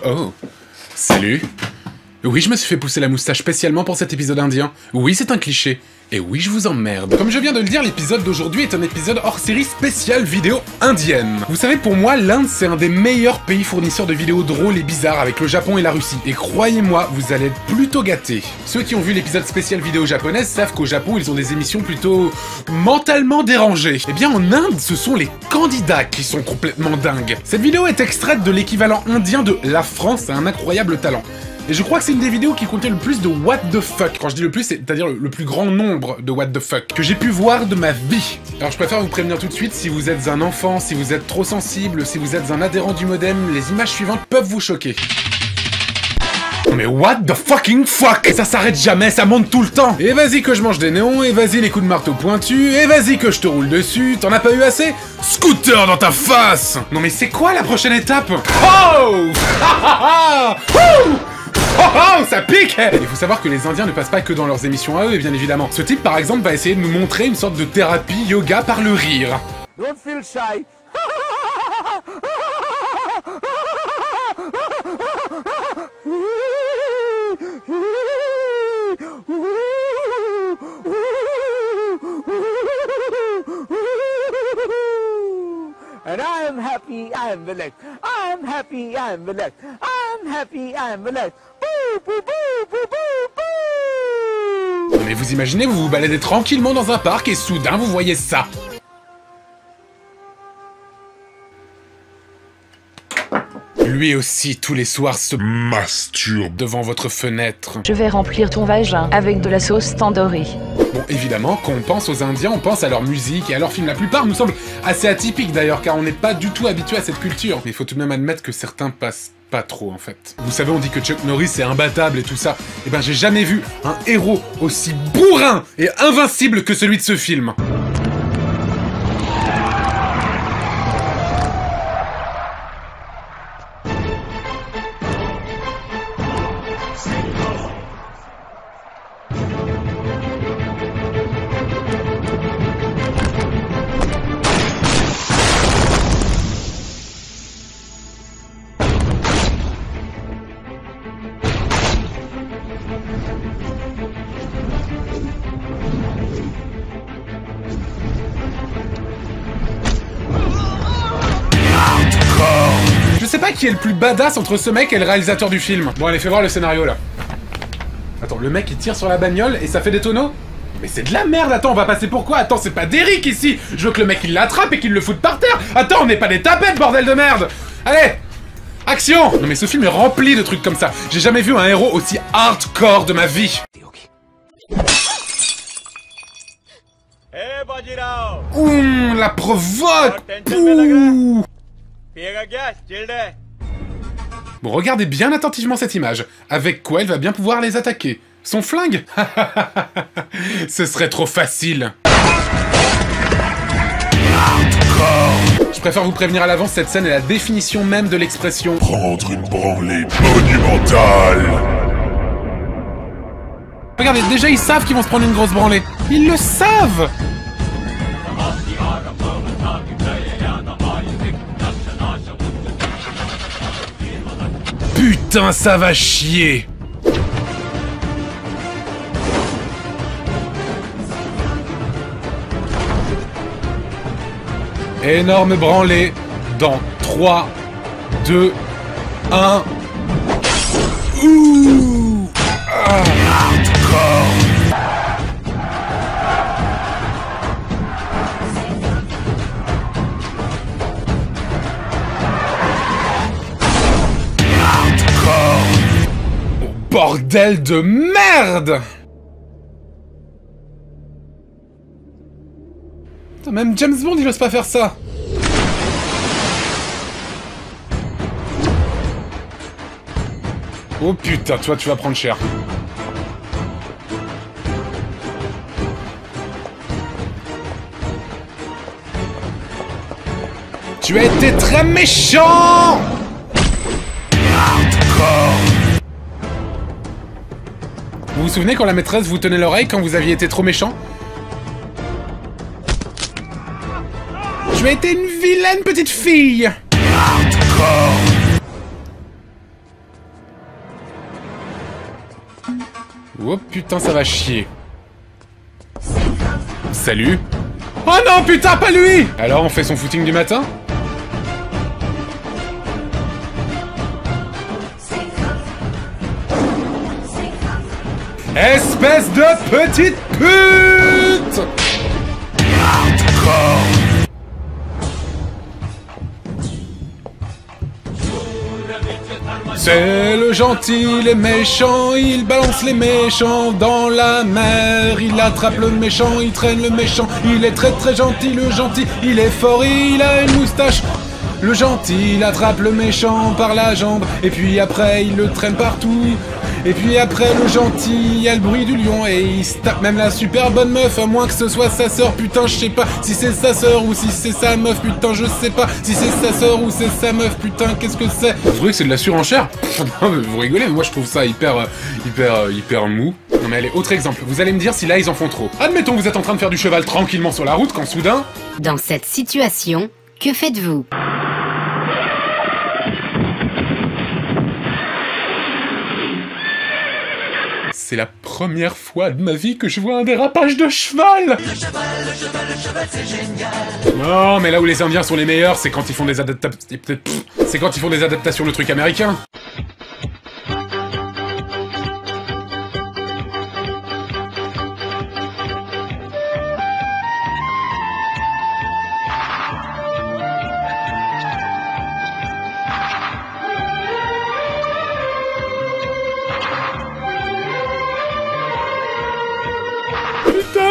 Oh, salut. Oui, je me suis fait pousser la moustache spécialement pour cet épisode indien. Oui, c'est un cliché. Et oui, je vous emmerde. Comme je viens de le dire, l'épisode d'aujourd'hui est un épisode hors-série spécial vidéo indienne. Vous savez, pour moi, l'Inde, c'est un des meilleurs pays fournisseurs de vidéos drôles et bizarres avec le Japon et la Russie. Et croyez-moi, vous allez être plutôt gâtés. Ceux qui ont vu l'épisode spécial vidéo japonaise savent qu'au Japon, ils ont des émissions plutôt mentalement dérangées. Eh bien, en Inde, ce sont les candidats qui sont complètement dingues. Cette vidéo est extraite de l'équivalent indien de « La France a un incroyable talent ». Et je crois que c'est une des vidéos qui contient le plus de what the fuck. Quand je dis le plus, c'est-à-dire le plus grand nombre de what the fuck que j'ai pu voir de ma vie. Alors je préfère vous prévenir tout de suite, si vous êtes un enfant, si vous êtes trop sensible, si vous êtes un adhérent du modem, les images suivantes peuvent vous choquer. Mais what the fucking fuck! Et ça s'arrête jamais, ça monte tout le temps! Et vas-y que je mange des néons, et vas-y les coups de marteau pointus, et vas-y que je te roule dessus, t'en as pas eu assez? Scooter dans ta face! Non mais c'est quoi la prochaine étape? Oh! Oh oh, ça pique! Il faut savoir que les Indiens ne passent pas que dans leurs émissions à eux, bien évidemment. Ce type, par exemple, va essayer de nous montrer une sorte de thérapie yoga par le rire. Don't feel shy. And I am happy, I am relaxed. I am happy, I am relaxed. I am happy, I am relaxed. Boo, boo, boo, boo, boo, boo. Mais vous imaginez, vous vous baladez tranquillement dans un parc et soudain vous voyez ça. Lui aussi, tous les soirs, se masturbe devant votre fenêtre. Je vais remplir ton vagin avec de la sauce tandoori. Bon, évidemment, quand on pense aux Indiens, on pense à leur musique et à leurs films. La plupart nous semblent assez atypiques d'ailleurs, car on n'est pas du tout habitué à cette culture. Mais il faut tout de même admettre que certains passent pas trop, en fait. Vous savez, on dit que Chuck Norris est imbattable et tout ça. Eh ben, j'ai jamais vu un héros aussi bourrin et invincible que celui de ce film. Je sais pas qui est le plus badass entre ce mec et le réalisateur du film. Bon allez, fais voir le scénario là. Attends, le mec il tire sur la bagnole et ça fait des tonneaux? Mais c'est de la merde, attends, on va passer pour quoi? Attends, c'est pas d'Eric ici. Je veux que le mec il l'attrape et qu'il le foute par terre. Attends, on n'est pas des tapettes, bordel de merde. Allez, action! Non mais ce film est rempli de trucs comme ça. J'ai jamais vu un héros aussi hardcore de ma vie. Ouh, la provoque! Ouh. Bon, regardez bien attentivement cette image. Avec quoi elle va bien pouvoir les attaquer? Son flingue? Ce serait trop facile. Je préfère vous prévenir à l'avance, cette scène est la définition même de l'expression « prendre une branlée monumentale ». Regardez, déjà ils savent qu'ils vont se prendre une grosse branlée. Ils le savent! Putain, ça va chier! Énorme branlée dans 3, 2, 1... Ouh! Ah, hardcore! Bordel de merde! Putain, même James Bond il ose pas faire ça! Oh putain, toi tu vas prendre cher. Tu as été très méchant! Hardcore! Vous vous souvenez quand la maîtresse vous tenait l'oreille quand vous aviez été trop méchant? Tu as été une vilaine petite fille! Oh putain, ça va chier. Salut. Oh non, putain, pas lui! Alors, on fait son footing du matin? Espèce de petite pute! C'est le gentil, les méchants, il balance les méchants dans la mer. Il attrape le méchant, il traîne le méchant. Il est très très gentil, le gentil, il est fort, il a une moustache. Le gentil, il attrape le méchant par la jambe. Et puis après, il le traîne partout. Et puis après, le gentil, il y a le bruit du lion. Et il se tape même la super bonne meuf, à moins que ce soit sa sœur. Putain, je sais pas si c'est sa sœur ou si c'est sa meuf. Putain, je sais pas si c'est sa sœur ou c'est sa meuf. Putain, qu'est-ce que c'est? Vous trouvez que c'est de la surenchère? Non, mais vous rigolez, mais moi je trouve ça hyper mou. Non mais allez, autre exemple. Vous allez me dire si là ils en font trop. Admettons que vous êtes en train de faire du cheval tranquillement sur la route quand soudain... Dans cette situation, que faites-vous? C'est la première fois de ma vie que je vois un dérapage de cheval. Le cheval, c'est génial. Non, mais là où les Indiens sont les meilleurs, c'est quand ils font des adaptations de trucs américains.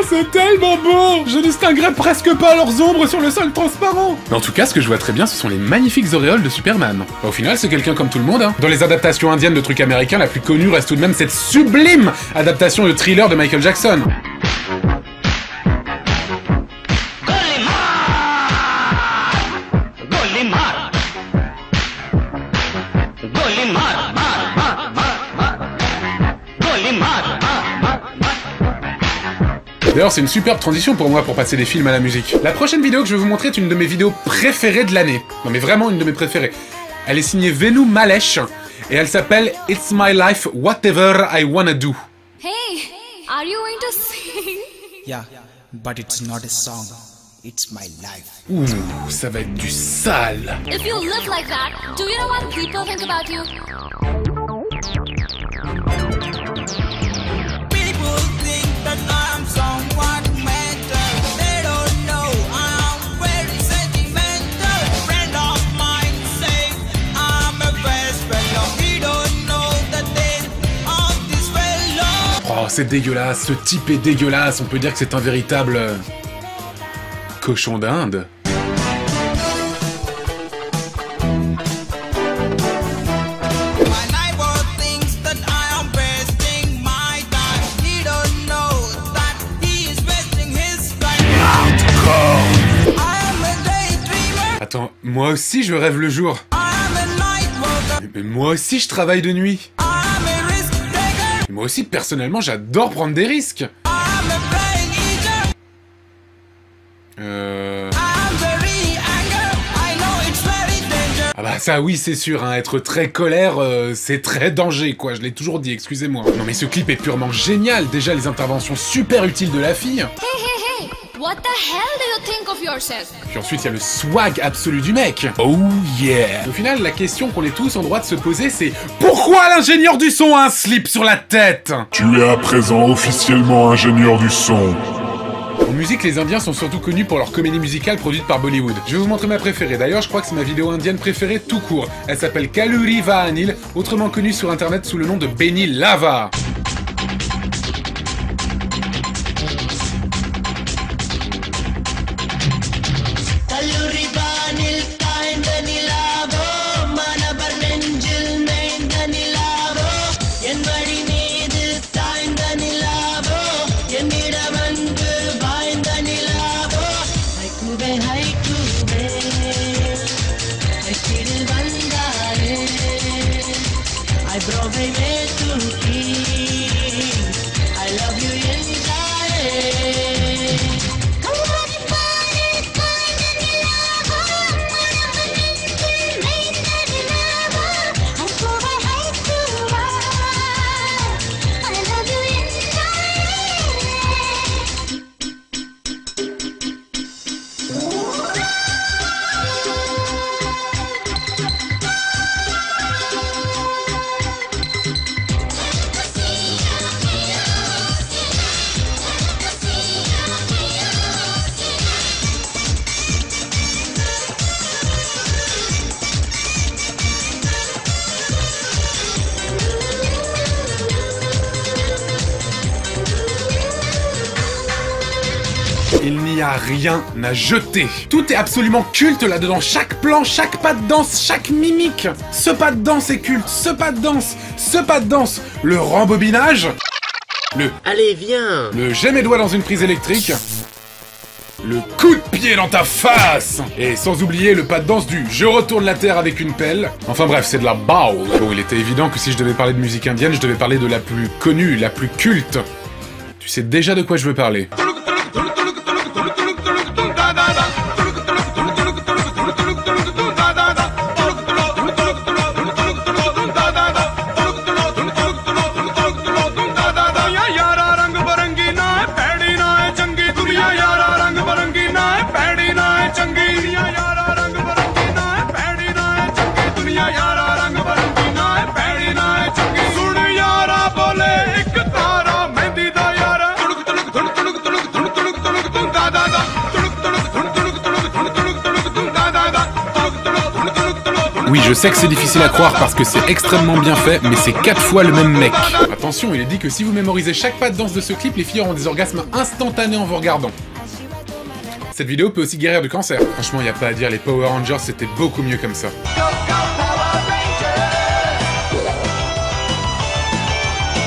C'est tellement beau! Je distinguerais presque pas leurs ombres sur le sol transparent! Mais en tout cas, ce que je vois très bien, ce sont les magnifiques auréoles de Superman. Au final, c'est quelqu'un comme tout le monde, hein. Dans les adaptations indiennes de trucs américains, la plus connue reste tout de même cette sublime adaptation de Thriller de Michael Jackson. D'ailleurs, c'est une superbe transition pour moi pour passer des films à la musique. La prochaine vidéo que je vais vous montrer est une de mes vidéos préférées de l'année. Non mais vraiment une de mes préférées. Elle est signée Venu Malesh et elle s'appelle It's My Life, Whatever I Wanna Do. Hey, are you going to sing? Yeah, but it's not a song. It's my life. Ouh, ça va être du sale. If you live like that, do you know what people think about you? People think that I'm somewhat mental. They don't know I'm very sentimental. Friend of mine say I'm a best fellow. He don't know the name of this fellow. Oh, c'est dégueulasse, ce type est dégueulasse. On peut dire que c'est un véritable... cochon d'Inde. Attends, moi aussi je rêve le jour. Mais moi aussi je travaille de nuit. Et moi aussi personnellement j'adore prendre des risques. Ah bah ça oui c'est sûr, hein, être très colère c'est très danger quoi, je l'ai toujours dit, excusez-moi. Non mais ce clip est purement génial, déjà les interventions super utiles de la fille. Hey, hey, hey, what the hell do you think of yourself? Puis ensuite il y a le swag absolu du mec. Oh yeah. Au final la question qu'on est tous en droit de se poser c'est pourquoi l'ingénieur du son a un slip sur la tête? Tu es à présent officiellement ingénieur du son. En musique, les Indiens sont surtout connus pour leur comédie musicale produite par Bollywood. Je vais vous montrer ma préférée, d'ailleurs je crois que c'est ma vidéo indienne préférée tout court. Elle s'appelle Kalluri Vaanil, autrement connue sur internet sous le nom de Benny Lava. a rien à jeter. Tout est absolument culte là-dedans. Chaque plan, chaque pas de danse, chaque mimique. Ce pas de danse est culte. Ce pas de danse. Ce pas de danse. Le rembobinage. Allez, viens. Le j'ai mes doigts dans une prise électrique. Le coup de pied dans ta face. Et sans oublier le pas de danse du je retourne la terre avec une pelle. Enfin bref, c'est de la balle. Bon, il était évident que si je devais parler de musique indienne, je devais parler de la plus connue, la plus culte. Tu sais déjà de quoi je veux parler. Oui, je sais que c'est difficile à croire parce que c'est extrêmement bien fait, mais c'est 4 fois le même mec. Attention, il est dit que si vous mémorisez chaque pas de danse de ce clip, les filles auront des orgasmes instantanés en vous regardant. Cette vidéo peut aussi guérir du cancer. Franchement, y a pas à dire, les Power Rangers c'était beaucoup mieux comme ça.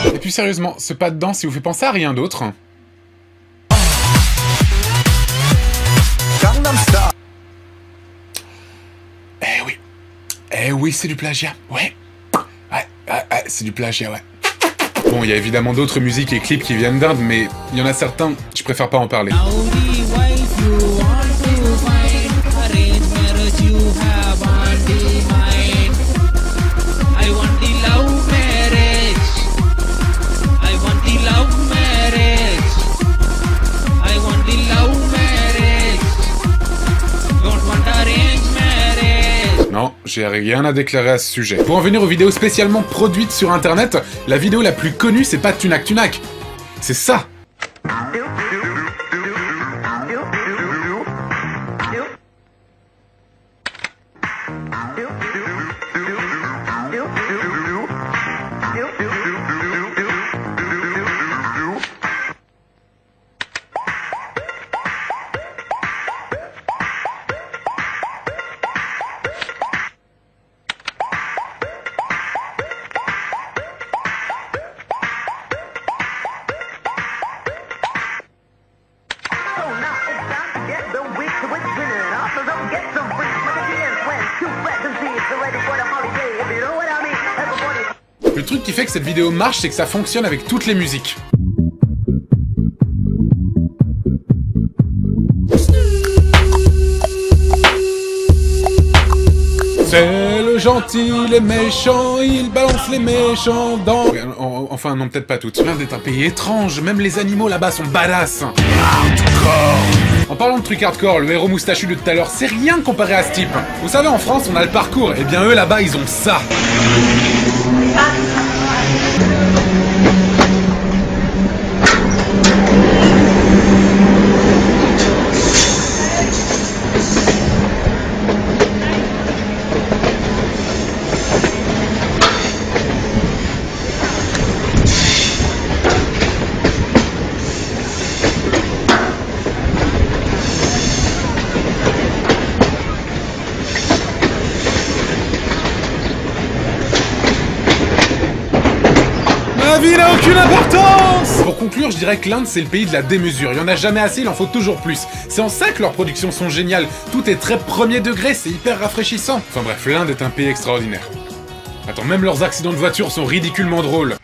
Et puis sérieusement, ce pas de danse, il vous fait penser à rien d'autre. Eh oui, c'est du plagiat, ouais. Ouais, c'est du plagiat, ouais. Bon, il y a évidemment d'autres musiques et clips qui viennent d'Inde, mais il y en a certains, je préfère pas en parler. Non, j'ai rien à déclarer à ce sujet. Pour en venir aux vidéos spécialement produites sur internet, la vidéo la plus connue, c'est pas Tunak Tunak. C'est ça. Le truc qui fait que cette vidéo marche, c'est que ça fonctionne avec toutes les musiques. C'est le gentil, les méchants, il balance les méchants dans... Enfin, non, peut-être pas toutes. L'Inde est un pays étrange, même les animaux là-bas sont badass. Hardcore. En parlant de trucs hardcore, le héros moustachu de tout à l'heure, c'est rien comparé à ce type. Vous savez, en France, on a le parcours, et bien eux là-bas, ils ont ça. La vie n'a aucune importance! Pour conclure, je dirais que l'Inde c'est le pays de la démesure. Il y en a jamais assez, il en faut toujours plus. C'est en ça que leurs productions sont géniales. Tout est très premier degré, c'est hyper rafraîchissant. Enfin bref, l'Inde est un pays extraordinaire. Attends, même leurs accidents de voiture sont ridiculement drôles.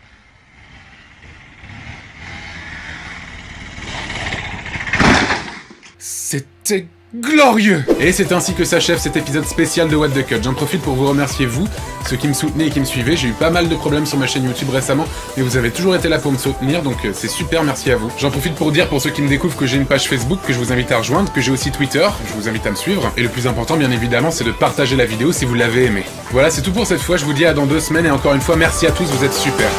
C'était glorieux! Et c'est ainsi que s'achève cet épisode spécial de What the Cut. J'en profite pour vous remercier, vous, ceux qui me soutenaient et qui me suivaient. J'ai eu pas mal de problèmes sur ma chaîne YouTube récemment, mais vous avez toujours été là pour me soutenir, donc c'est super, merci à vous. J'en profite pour dire, pour ceux qui me découvrent, que j'ai une page Facebook que je vous invite à rejoindre, que j'ai aussi Twitter, je vous invite à me suivre. Et le plus important, bien évidemment, c'est de partager la vidéo si vous l'avez aimée. Voilà, c'est tout pour cette fois, je vous dis à dans 2 semaines, et encore une fois, merci à tous, vous êtes super.